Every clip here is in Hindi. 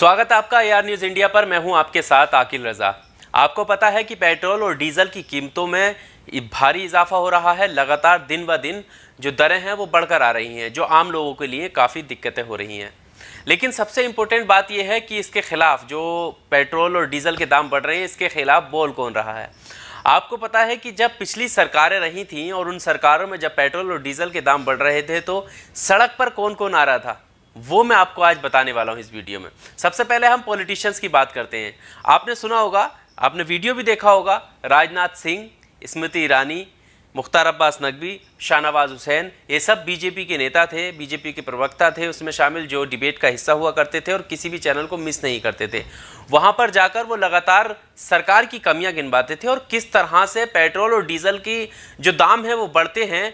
स्वागत है आपका AR न्यूज़ इंडिया पर। मैं हूं आपके साथ आकिल रजा। आपको पता है कि पेट्रोल और डीजल की कीमतों में भारी इजाफा हो रहा है। लगातार दिन ब दिन जो दरें हैं वो बढ़कर आ रही हैं, जो आम लोगों के लिए काफ़ी दिक्कतें हो रही हैं। लेकिन सबसे इम्पोर्टेंट बात यह है कि इसके खिलाफ जो पेट्रोल और डीजल के दाम बढ़ रहे हैं, इसके खिलाफ बोल कौन रहा है। आपको पता है कि जब पिछली सरकारें रही थीं और उन सरकारों में जब पेट्रोल और डीजल के दाम बढ़ रहे थे तो सड़क पर कौन कौन आ रहा था, वो मैं आपको आज बताने वाला हूं इस वीडियो में। सबसे पहले हम पॉलिटिशियंस की बात करते हैं। आपने सुना होगा, आपने वीडियो भी देखा होगा, राजनाथ सिंह, स्मृति ईरानी, मुख्तार अब्बास नकवी, शाहनवाज हुसैन, ये सब बीजेपी के नेता थे, बीजेपी के प्रवक्ता थे, उसमें शामिल जो डिबेट का हिस्सा हुआ करते थे और किसी भी चैनल को मिस नहीं करते थे। वहां पर जाकर वो लगातार सरकार की कमियां गिनवाते थे और किस तरह से पेट्रोल और डीजल की जो दाम है वो बढ़ते हैं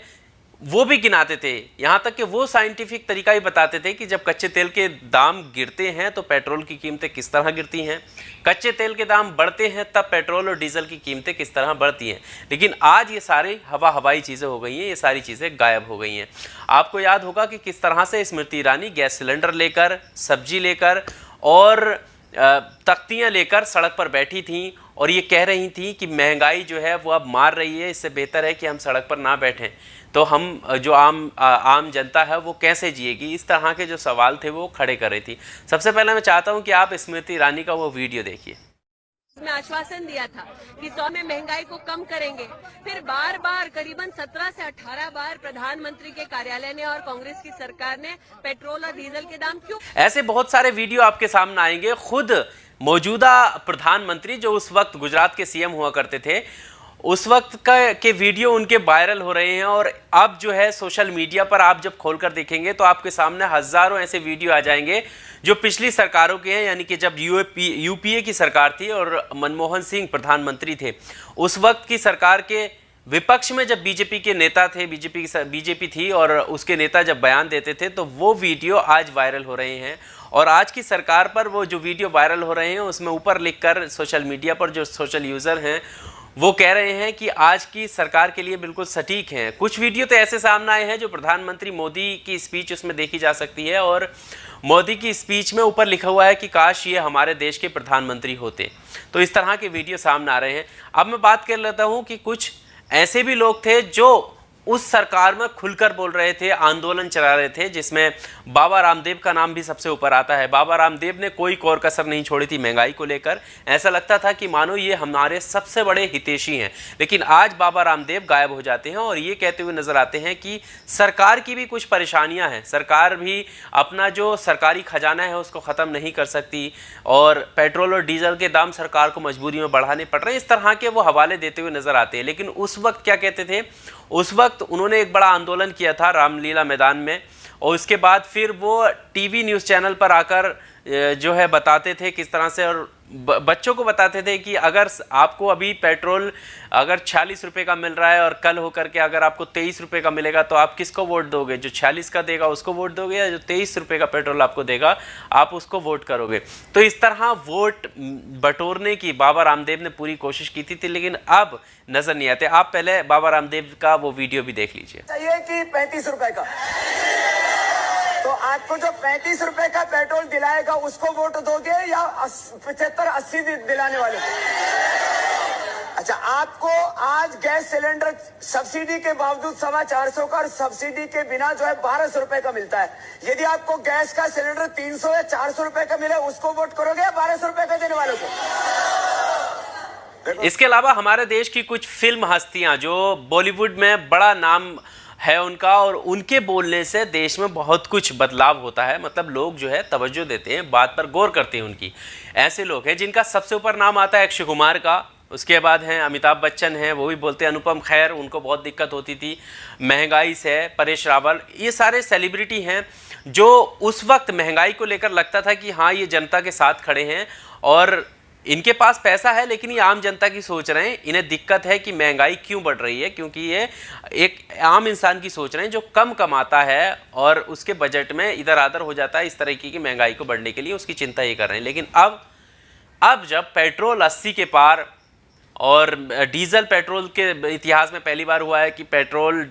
वो भी गिनाते थे। यहाँ तक कि वो साइंटिफिक तरीका ही बताते थे कि जब कच्चे तेल के दाम गिरते हैं तो पेट्रोल की कीमतें किस तरह गिरती हैं, कच्चे तेल के दाम बढ़ते हैं तब पेट्रोल और डीजल की कीमतें किस तरह बढ़ती हैं। लेकिन आज ये सारी हवाई चीज़ें हो गई हैं, ये सारी चीज़ें गायब हो गई हैं। आपको याद होगा कि किस तरह से स्मृति ईरानी गैस सिलेंडर लेकर, सब्जी लेकर और तख्तियाँ लेकर सड़क पर बैठी थीं और ये कह रही थी कि महंगाई जो है वो अब मार रही है, इससे बेहतर है कि हम सड़क पर ना बैठें, तो हम जो आम जनता है वो कैसे जिएगी। इस तरह के जो सवाल थे वो खड़े कर रही थी। सबसे पहले मैं चाहता हूं कि आप स्मृति ईरानी का वो वीडियो देखिए। में आश्वासन दिया था कि 100 में महंगाई को कम करेंगे, फिर बार बार करीबन 17 से 18 बार प्रधानमंत्री के कार्यालय ने और कांग्रेस की सरकार ने पेट्रोल और डीजल के दाम क्यों। ऐसे बहुत सारे वीडियो आपके सामने आएंगे। खुद मौजूदा प्रधानमंत्री जो उस वक्त गुजरात के CM हुआ करते थे, उस वक्त के वीडियो उनके वायरल हो रहे हैं और अब जो है सोशल मीडिया पर आप जब खोलकर देखेंगे तो आपके सामने हजारों ऐसे वीडियो आ जाएंगे जो पिछली सरकारों के हैं। यानी कि जब UPA की सरकार थी और मनमोहन सिंह प्रधानमंत्री थे, उस वक्त की सरकार के विपक्ष में जब बीजेपी के नेता थे, बीजेपी थी और उसके नेता जब बयान देते थे तो वो वीडियो आज वायरल हो रहे हैं। और आज की सरकार पर वो जो वीडियो वायरल हो रहे हैं उसमें ऊपर लिखकर सोशल मीडिया पर जो सोशल यूज़र हैं वो कह रहे हैं कि आज की सरकार के लिए बिल्कुल सटीक हैं। कुछ वीडियो तो ऐसे सामने आए हैं जो प्रधानमंत्री मोदी की स्पीच उसमें देखी जा सकती है और मोदी की स्पीच में ऊपर लिखा हुआ है कि काश ये हमारे देश के प्रधानमंत्री होते। तो इस तरह के वीडियो सामने आ रहे हैं। अब मैं बात कर लेता हूँ कि कुछ ऐसे भी लोग थे जो उस सरकार में खुलकर बोल रहे थे, आंदोलन चला रहे थे, जिसमें बाबा रामदेव का नाम भी सबसे ऊपर आता है। बाबा रामदेव ने कोई कोर कसर नहीं छोड़ी थी महंगाई को लेकर। ऐसा लगता था कि मानो ये हमारे सबसे बड़े हितैषी हैं। लेकिन आज बाबा रामदेव गायब हो जाते हैं और ये कहते हुए नजर आते हैं कि सरकार की भी कुछ परेशानियां हैं, सरकार भी अपना जो सरकारी खजाना है उसको ख़त्म नहीं कर सकती और पेट्रोल और डीजल के दाम सरकार को मजबूरी में बढ़ाने पड़ रहे हैं। इस तरह के वो हवाले देते हुए नजर आते हैं। लेकिन उस वक्त क्या कहते थे, उस वक्त उन्होंने एक बड़ा आंदोलन किया था रामलीला मैदान में और उसके बाद फिर वो टीवी न्यूज़ चैनल पर आकर जो है बताते थे किस तरह से, और बच्चों को बताते थे कि अगर आपको अभी पेट्रोल अगर 46 रुपये का मिल रहा है और कल होकर के अगर आपको 23 रुपये का मिलेगा तो आप किसको वोट दोगे? जो 46 का देगा उसको वोट दोगे या जो 23 रुपये का पेट्रोल आपको देगा आप उसको वोट करोगे? तो इस तरह वोट बटोरने की बाबा रामदेव ने पूरी कोशिश की थी, लेकिन अब नजर नहीं आते। आप पहले बाबा रामदेव का वो वीडियो भी देख लीजिए। चाहिए कि 35 रुपए का, तो आपको जो 35 रुपए का पेट्रोल दिलाएगा उसको वोट दोगे या 75-80 दिलाने वाले को? अच्छा, आपको आज गैस सिलेंडर सब्सिडी के बावजूद 450 का और सब्सिडी के बिना जो है 1200 रुपए का मिलता है। यदि आपको गैस का सिलेंडर 300 या 400 रुपए का मिले उसको वोट करोगे या 1200 रुपए का देने वालों को? इसके अलावा हमारे देश की कुछ फिल्म हस्तियां जो बॉलीवुड में बड़ा नाम है उनका, और उनके बोलने से देश में बहुत कुछ बदलाव होता है। मतलब लोग जो है तवज्जो देते हैं, बात पर गौर करते हैं उनकी। ऐसे लोग हैं जिनका सबसे ऊपर नाम आता है अक्षय कुमार का, उसके बाद हैं अमिताभ बच्चन हैं, वो भी बोलते हैं, अनुपम खेर, उनको बहुत दिक्कत होती थी महंगाई से, परेश रावल, ये सारे सेलिब्रिटी हैं जो उस वक्त महंगाई को लेकर लगता था कि हाँ ये जनता के साथ खड़े हैं और इनके पास पैसा है, लेकिन ये आम जनता की सोच रहे हैं। इन्हें दिक्कत है कि महंगाई क्यों बढ़ रही है, क्योंकि ये एक आम इंसान की सोच रहे हैं जो कम कमाता है और उसके बजट में इधर आधर हो जाता है। इस तरीके की महंगाई को बढ़ने के लिए उसकी चिंता ये कर रहे हैं। लेकिन अब जब पेट्रोल 80 के पार और डीजल पेट्रोल के इतिहास में पहली बार हुआ है कि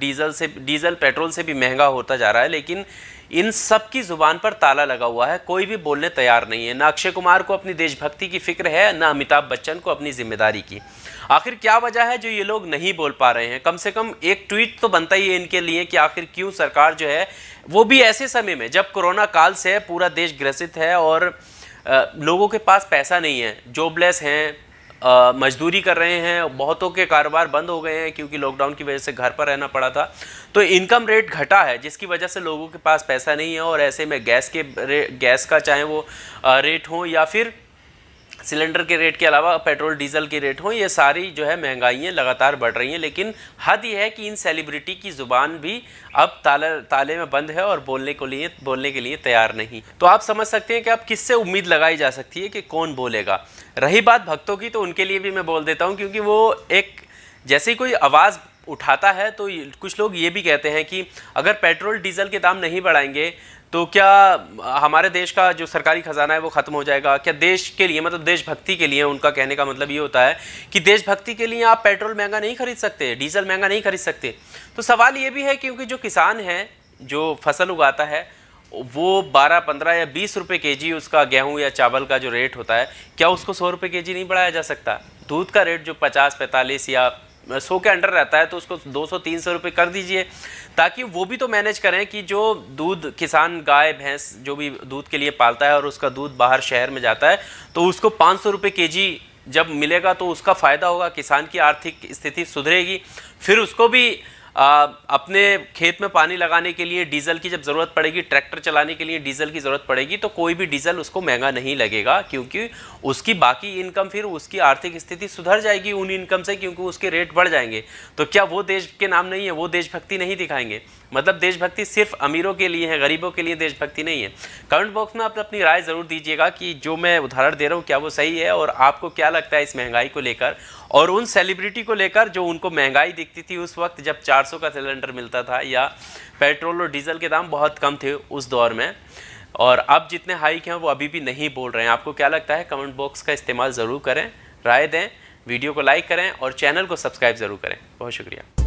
डीजल पेट्रोल से भी महंगा होता जा रहा है, लेकिन इन सब की जुबान पर ताला लगा हुआ है, कोई भी बोलने तैयार नहीं है। ना अक्षय कुमार को अपनी देशभक्ति की फिक्र है, ना अमिताभ बच्चन को अपनी जिम्मेदारी की। आखिर क्या वजह है जो ये लोग नहीं बोल पा रहे हैं? कम से कम एक ट्वीट तो बनता ही है इनके लिए कि आखिर क्यों सरकार जो है, वो भी ऐसे समय में जब कोरोना काल से पूरा देश ग्रसित है और लोगों के पास पैसा नहीं है, जॉबलेस हैं, मजदूरी कर रहे हैं, बहुतों के कारोबार बंद हो गए हैं क्योंकि लॉकडाउन की वजह से घर पर रहना पड़ा था, तो इनकम रेट घटा है जिसकी वजह से लोगों के पास पैसा नहीं है। और ऐसे में गैस का चाहे वो रेट हो या फिर सिलेंडर के रेट के अलावा पेट्रोल डीजल के रेट हो, ये सारी जो है महंगाइयाँ लगातार बढ़ रही हैं। लेकिन हद ये है कि इन सेलिब्रिटी की ज़ुबान भी अब ताले में बंद है और बोलने के लिए तैयार नहीं। तो आप समझ सकते हैं कि अब किससे उम्मीद लगाई जा सकती है कि कौन बोलेगा। रही बात भक्तों की, तो उनके लिए भी मैं बोल देता हूँ, क्योंकि वो एक जैसे कोई आवाज़ उठाता है तो कुछ लोग ये भी कहते हैं कि अगर पेट्रोल डीजल के दाम नहीं बढ़ाएंगे तो क्या हमारे देश का जो सरकारी खजाना है वो ख़त्म हो जाएगा? क्या देश के लिए, मतलब देशभक्ति के लिए, उनका कहने का मतलब ये होता है कि देशभक्ति के लिए आप पेट्रोल महंगा नहीं खरीद सकते, डीजल महंगा नहीं खरीद सकते। तो सवाल ये भी है क्योंकि जो किसान है, जो फसल उगाता है, वो 12, 15 या 20 रुपये केजी उसका गेहूँ या चावल का जो रेट होता है, क्या उसको 100 रुपये केजी नहीं बढ़ाया जा सकता? दूध का रेट जो 50, 45 या 100 के अंडर रहता है तो उसको 200-300 रुपये कर दीजिए, ताकि वो भी तो मैनेज करें कि जो दूध किसान गाय भैंस जो भी दूध के लिए पालता है और उसका दूध बाहर शहर में जाता है तो उसको 500 रुपये केजी जब मिलेगा तो उसका फ़ायदा होगा, किसान की आर्थिक स्थिति सुधरेगी। फिर उसको भी अपने खेत में पानी लगाने के लिए डीजल की जब ज़रूरत पड़ेगी, ट्रैक्टर चलाने के लिए डीजल की ज़रूरत पड़ेगी, तो कोई भी डीजल उसको महंगा नहीं लगेगा क्योंकि उसकी बाकी इनकम, फिर उसकी आर्थिक स्थिति सुधर जाएगी उन इनकम से, क्योंकि उसके रेट बढ़ जाएंगे। तो क्या वो देश के नाम नहीं है? वो देशभक्ति नहीं दिखाएंगे? मतलब देशभक्ति सिर्फ अमीरों के लिए है, गरीबों के लिए देशभक्ति नहीं है। कमेंट बॉक्स में आप अपनी राय ज़रूर दीजिएगा कि जो मैं उदाहरण दे रहा हूँ क्या वो सही है, और आपको क्या लगता है इस महंगाई को लेकर और उन सेलिब्रिटी को लेकर जो उनको महंगाई दिखती थी उस वक्त जब 400 का सिलेंडर मिलता था या पेट्रोल और डीजल के दाम बहुत कम थे उस दौर में, और अब जितने हाइक हैं वो अभी भी नहीं बोल रहे हैं। आपको क्या लगता है? कमेंट बॉक्स का इस्तेमाल ज़रूर करें, राय दें, वीडियो को लाइक करें और चैनल को सब्सक्राइब ज़रूर करें। बहुत शुक्रिया।